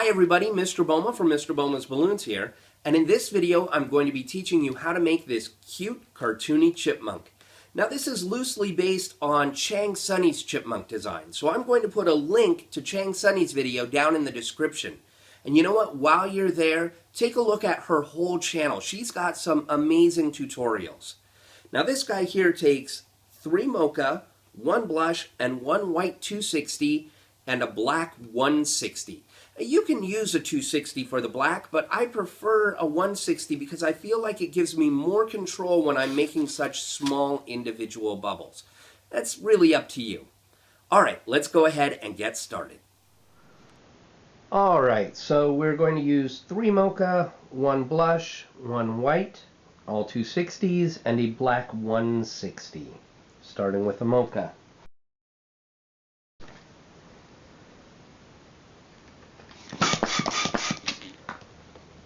Hi everybody, Mr. Boma from Mr. Boma's Balloons here, and in this video I'm going to be teaching you how to make this cute cartoony chipmunk. Now this is loosely based on Chang Sunny's chipmunk design, so I'm going to put a link to Chang Sunny's video down in the description. And you know what, while you're there, take a look at her whole channel. She's got some amazing tutorials. Now this guy here takes 3 mocha, 1 blush, and 1 white 260, and a black 160. You can use a 260 for the black, but I prefer a 160 because I feel like it gives me more control when I'm making such small individual bubbles. That's really up to you. Alright, let's go ahead and get started. Alright, so we're going to use 3 mocha, 1 blush, 1 white, all 260s, and a black 160. Starting with the mocha.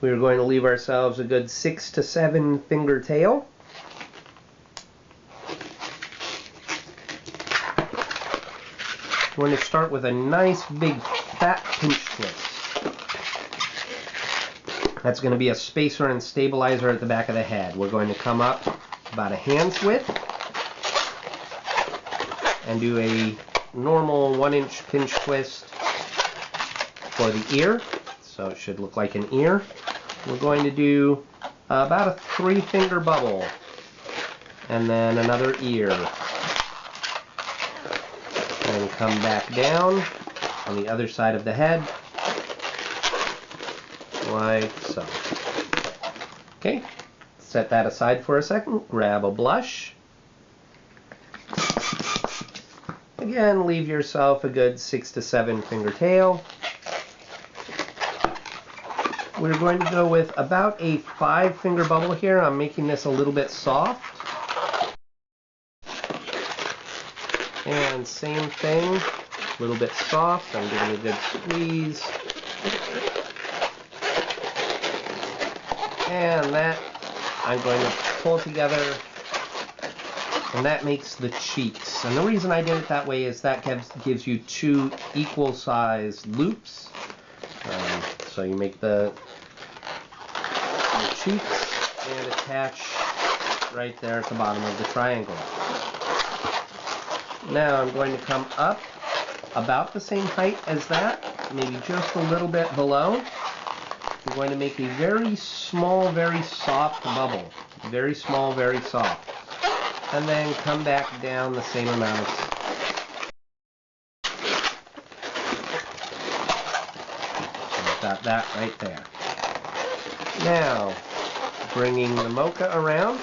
We're going to leave ourselves a good 6 to 7 finger tail. We're going to start with a nice big fat pinch twist. That's going to be a spacer and stabilizer at the back of the head. We're going to come up about a hand's width and do a normal 1-inch pinch twist for the ear. So it should look like an ear. We're going to do about a 3-finger bubble, and then another ear. And come back down on the other side of the head, like so. Okay, set that aside for a second. Grab a blush. Again, leave yourself a good 6 to 7 finger tail. We're going to go with about a 5-finger bubble here. I'm making this a little bit soft. And same thing, a little bit soft. I'm giving a good squeeze. And that I'm going to pull together, and that makes the cheeks. And the reason I did it that way is that gives you 2 equal size loops. So you make the cheeks and attach right there at the bottom of the triangle. Now I'm going to come up about the same height as that, maybe just a little bit below. I'm going to make a very small, very soft bubble. Very small, very soft. And then come back down the same amount. Got that right there. Now, bringing the mocha around,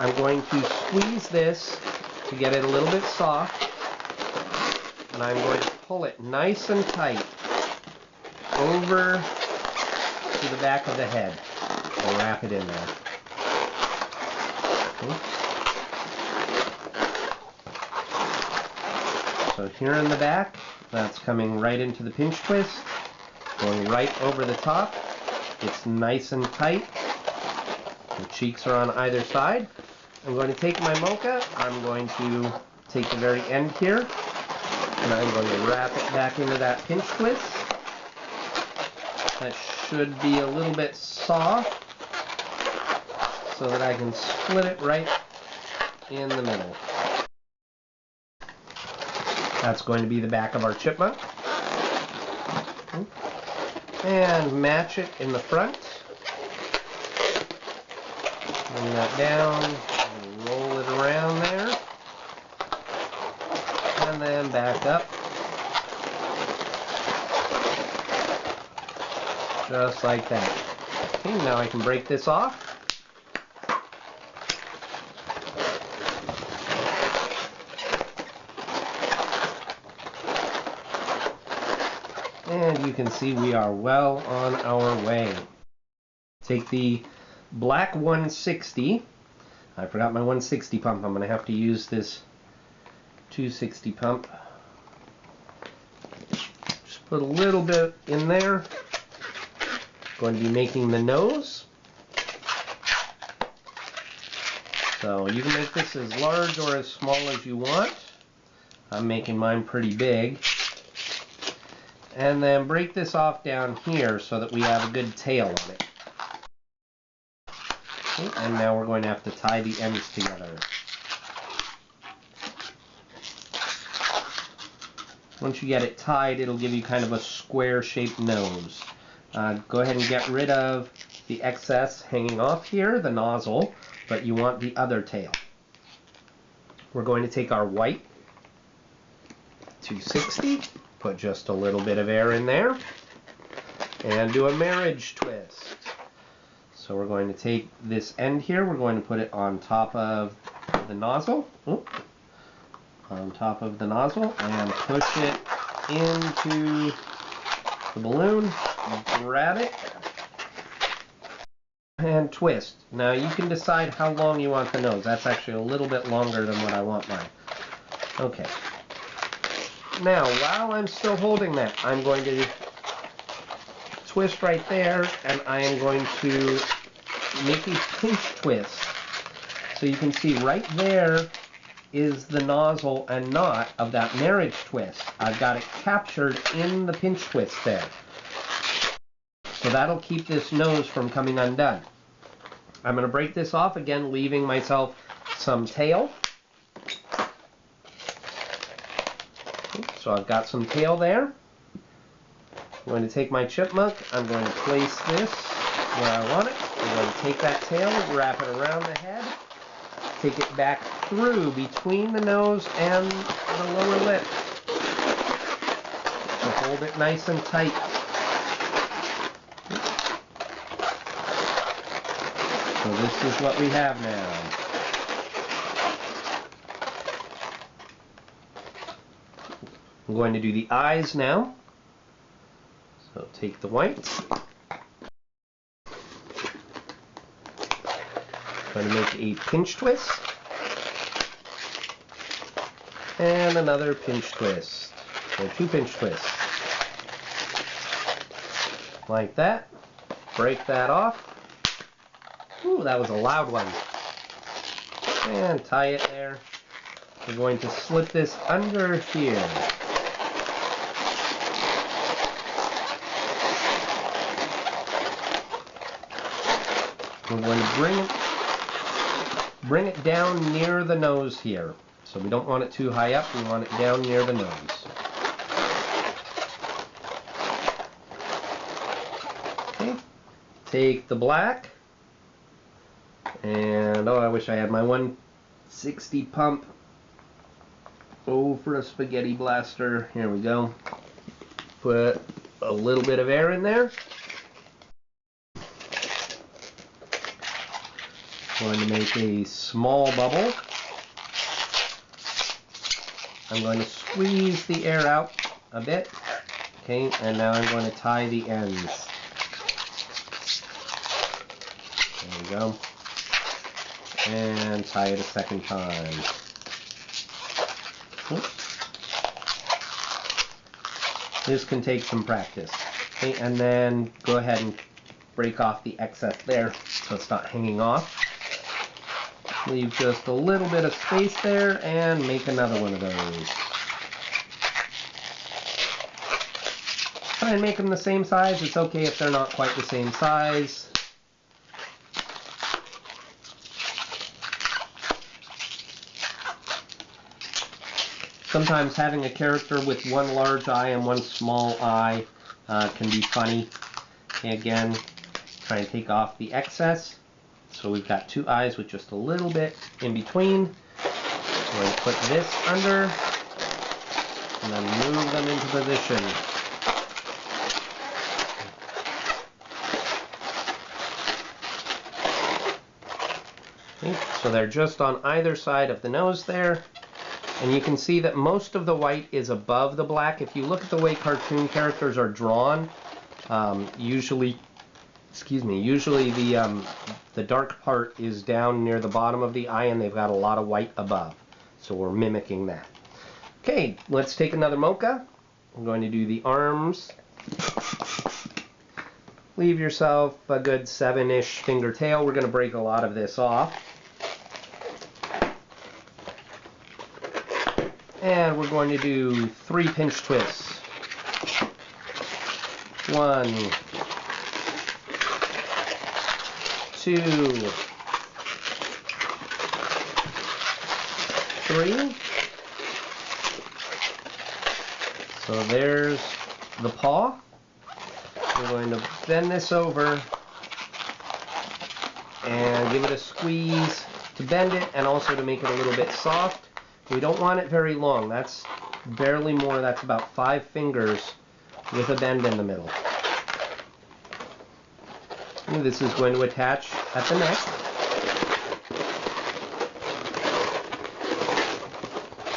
I'm going to squeeze this to get it a little bit soft, and I'm going to pull it nice and tight over to the back of the head and wrap it in there. Okay. So here in the back, that's coming right into the pinch twist. Going right over the top. It's nice and tight. The cheeks are on either side. I'm going to take my mocha. I'm going to take the very end here, and I'm going to wrap it back into that pinch twist. That should be a little bit soft so that I can split it right in the middle. That's going to be the back of our chipmunk. And match it in the front. Bring that down and roll it around there. And then back up. Just like that. Okay, now I can break this off. And you can see we are well on our way. Take the black 160. I forgot my 160 pump. I'm going to have to use this 260 pump. Just put a little bit in there. Going to be making the nose. So you can make this as large or as small as you want. I'm making mine pretty big. And then break this off down here so that we have a good tail on it. Okay, and now we're going to have to tie the ends together. Once you get it tied, it'll give you kind of a square-shaped nose. Go ahead and get rid of the excess hanging off here, the nozzle, but you want the other tail. We're going to take our white 260, put just a little bit of air in there, and do a marriage twist. So we're going to take this end here, we're going to put it on top of the nozzle. On top of the nozzle, and push it into the balloon, grab it, and twist. Now you can decide how long you want the nose. That's actually a little bit longer than what I want mine. Okay. Now, while I'm still holding that, I'm going to twist right there, and I am going to make a pinch twist. So you can see right there is the nozzle and knot of that marriage twist. I've got it captured in the pinch twist there. So that'll keep this nose from coming undone. I'm going to break this off again, leaving myself some tail. So I've got some tail there. I'm going to take my chipmunk, I'm going to place this where I want it. I'm going to take that tail, wrap it around the head, take it back through between the nose and the lower lip. So hold it nice and tight. So this is what we have now. I'm going to do the eyes now. So take the white. Going to make a pinch twist. And another pinch twist. So 2 pinch twists. Like that. Break that off. Ooh, that was a loud one. And tie it there. We're going to slip this under here. We're going to bring it down near the nose here. So we don't want it too high up, we want it down near the nose. Okay, take the black, and oh, I wish I had my 160 pump. Oh, for a spaghetti blaster. Here we go. Put a little bit of air in there. Going to make a small bubble. I'm going to squeeze the air out a bit. Okay, and now I'm going to tie the ends. There we go. And tie it a second time. This can take some practice. Okay, and then go ahead and break off the excess there so it's not hanging off. Leave just a little bit of space there and make another one of those. Try and make them the same size. It's okay if they're not quite the same size. Sometimes having a character with one large eye and one small eye can be funny. Okay, again, try and take off the excess. So we've got 2 eyes with just a little bit in between. We're going to put this under and then move them into position. Okay, so they're just on either side of the nose there. And you can see that most of the white is above the black. If you look at the way cartoon characters are drawn, usually the dark part is down near the bottom of the eye and they've got a lot of white above. So we're mimicking that. Okay, let's take another mocha. I'm going to do the arms. Leave yourself a good 7-ish finger tail. We're going to break a lot of this off. And we're going to do 3 pinch twists. 1, 2, 3. So there's the paw. We're going to bend this over and give it a squeeze to bend it and also to make it a little bit soft. We don't want it very long. That's barely more. That's about 5 fingers with a bend in the middle. And this is going to attach at the neck.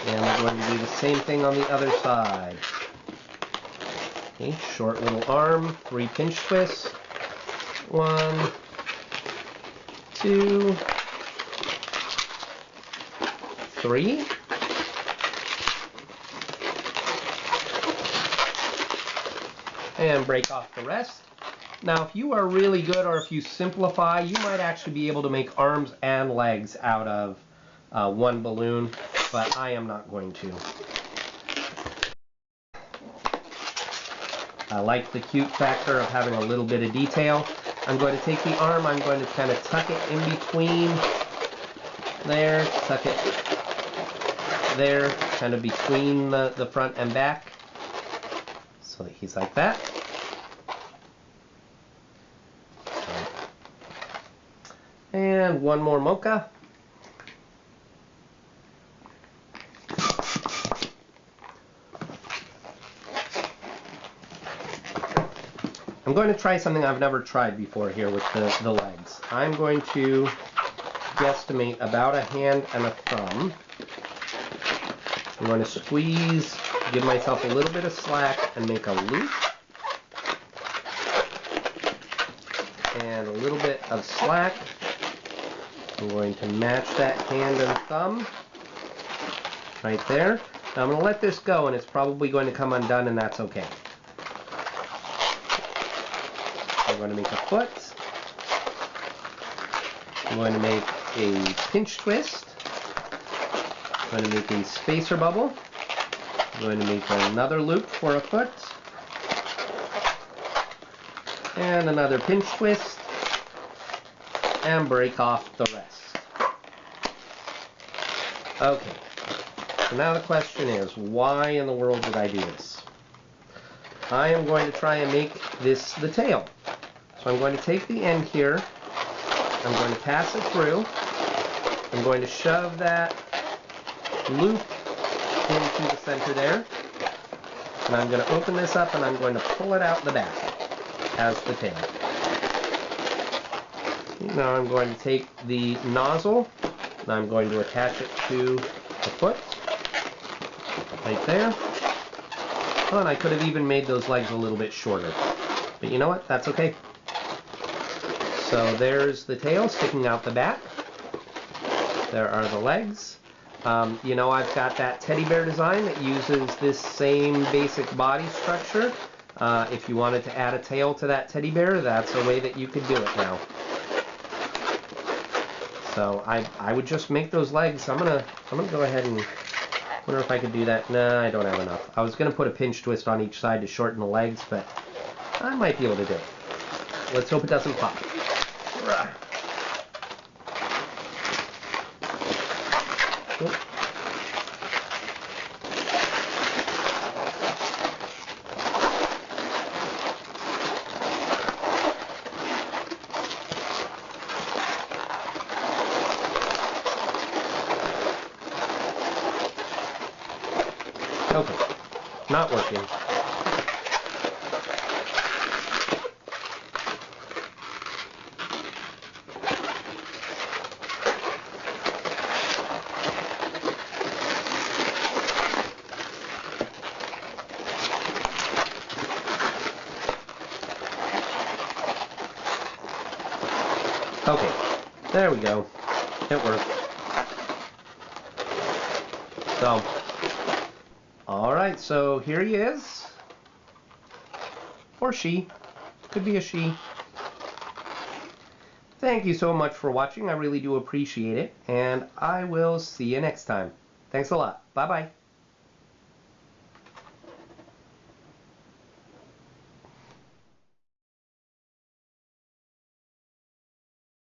And we're going to do the same thing on the other side. Okay, short little arm, 3 pinch twists. 1, 2, 3. And break off the rest. Now, if you are really good or if you simplify, you might actually be able to make arms and legs out of one balloon, but I am not going to. I like the cute factor of having a little bit of detail. I'm going to take the arm, I'm going to kind of tuck it in between there, tuck it there, kind of between the front and back. So that he's like that. And one more mocha. I'm going to try something I've never tried before here with the legs. I'm going to guesstimate about a hand and a thumb. I'm going to squeeze, give myself a little bit of slack and make a loop. And a little bit of slack. I'm going to match that hand and thumb right there. Now I'm going to let this go and it's probably going to come undone and that's okay. I'm going to make a foot. I'm going to make a pinch twist. I'm going to make a spacer bubble. I'm going to make another loop for a foot. And another pinch twist. And break off the rest. Okay. So now the question is, why in the world did I do this? I am going to try and make this the tail. So I'm going to take the end here, I'm going to pass it through, I'm going to shove that loop into the center there, and I'm going to open this up and I'm going to pull it out the back as the tail. Now I'm going to take the nozzle and I'm going to attach it to the foot, right there. Oh, and I could have even made those legs a little bit shorter, but you know what, that's okay. So there's the tail sticking out the back. There are the legs. You know, I've got that teddy bear design that uses this same basic body structure. If you wanted to add a tail to that teddy bear, that's a way that you could do it now. So I would just make those legs. I'm gonna go ahead and wonder if I could do that. Nah, I don't have enough. I was gonna put a pinch twist on each side to shorten the legs, but I might be able to do it. Let's hope it doesn't pop. Okay, not working. Okay, there we go. It worked. So, alright, so here he is. Or she. Could be a she. Thank you so much for watching. I really do appreciate it. And I will see you next time. Thanks a lot. Bye-bye.